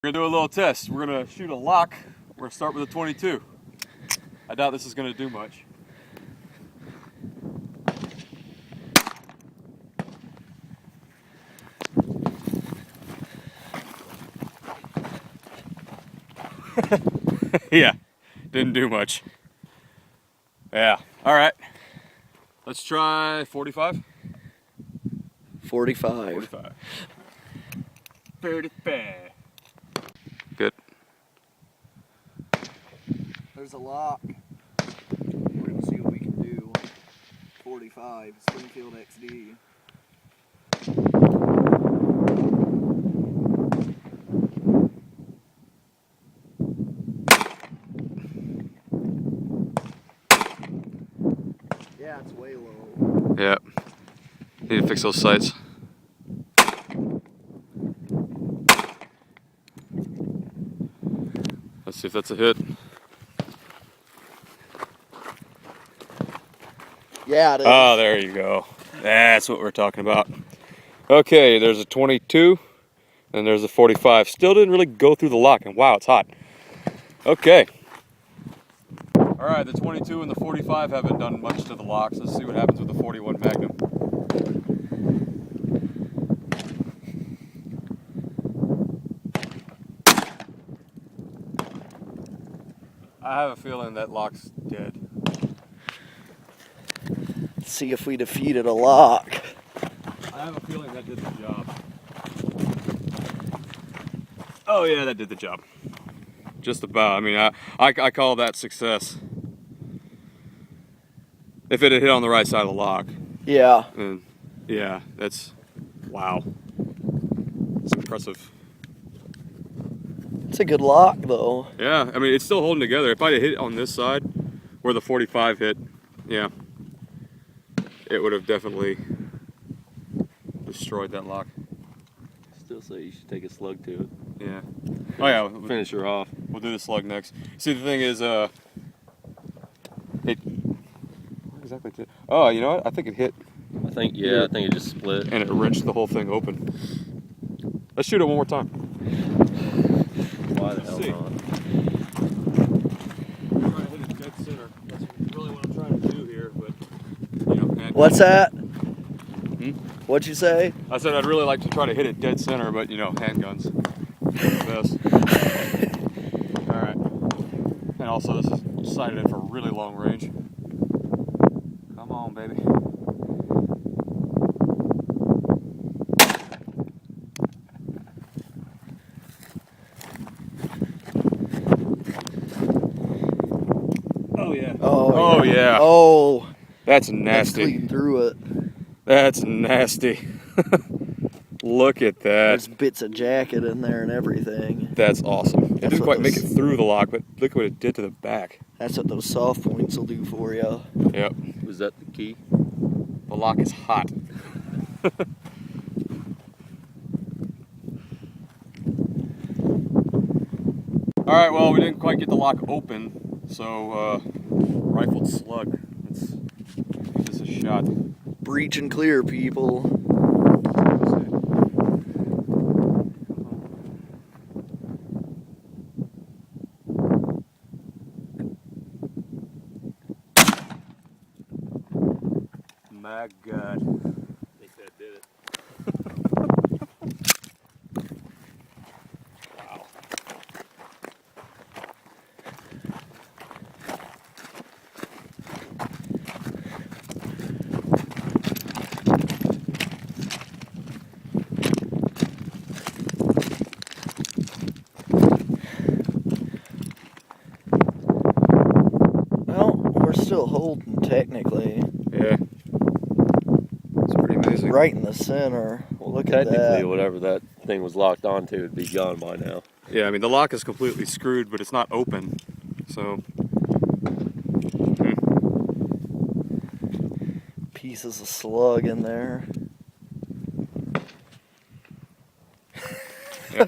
We're gonna do a little test. We're gonna shoot a lock. We're gonna start with a 22. I doubt this is gonna do much. Yeah, didn't do much. Yeah, all right. Let's try 45. 45. 45. 35. Good. There's a lock. We're gonna see what we can do. 45, Springfield XD. Yeah, it's way low. Yep. Need to fix those sights. Let's see if that's a hit. Yeah, it is. Oh, there you go. That's what we're talking about. Okay, there's a 22 and there's a 45. Still didn't really go through the lock, and wow, it's hot. Okay. All right, the 22 and the 45 haven't done much to the locks. Let's see what happens with the 41 Magnum. I have a feeling that lock's dead. Let's see if we defeated a lock. I have a feeling that did the job. Oh yeah, that did the job. Just about. I mean, I call that success. If it had hit on the right side of the lock. Yeah. And yeah, that's, wow. It's impressive. It's a good lock though. Yeah, I mean, it's still holding together. If I'd have hit on this side, where the 45 hit, yeah, it would have definitely destroyed that lock. Still say you should take a slug to it. Yeah. Oh yeah. Finish her off. We'll do the slug next. See, the thing is, it. What exactly did? Oh, you know what? I think it hit. I think it just split. And it wrenched the whole thing open. Let's shoot it one more time. Why the hell not? I'm trying to hit it dead center. That's really what I'm trying to do here, but you know. What's that? Hmm? What'd you say? I said I'd really like to try to hit it dead center, but you know, handguns are the best. All right. And also, this is sighted in for really long range. Come on, baby. Oh yeah. Oh, yeah. Oh, That's that's nasty. clean through it. That's nasty. Look at that. There's bits of jacket in there and everything. That's awesome. It That's didn't what quite make it those- through the lock, but look what it did to the back. That's what those soft points will do for you. Yep. Was that the key? The lock is hot. All right, well, we didn't quite get the lock open, so rifled slug. Let's give this a shot. Breach and clear, people. My God. I think that did it. Wow. Well, we're still holding technically. Yeah. It's pretty amazing. Right in the center. Well, look at Technically, that. whatever that thing was locked onto would be gone by now. Yeah, I mean, the lock is completely screwed, but it's not open. So, Pieces of slug in there. yeah.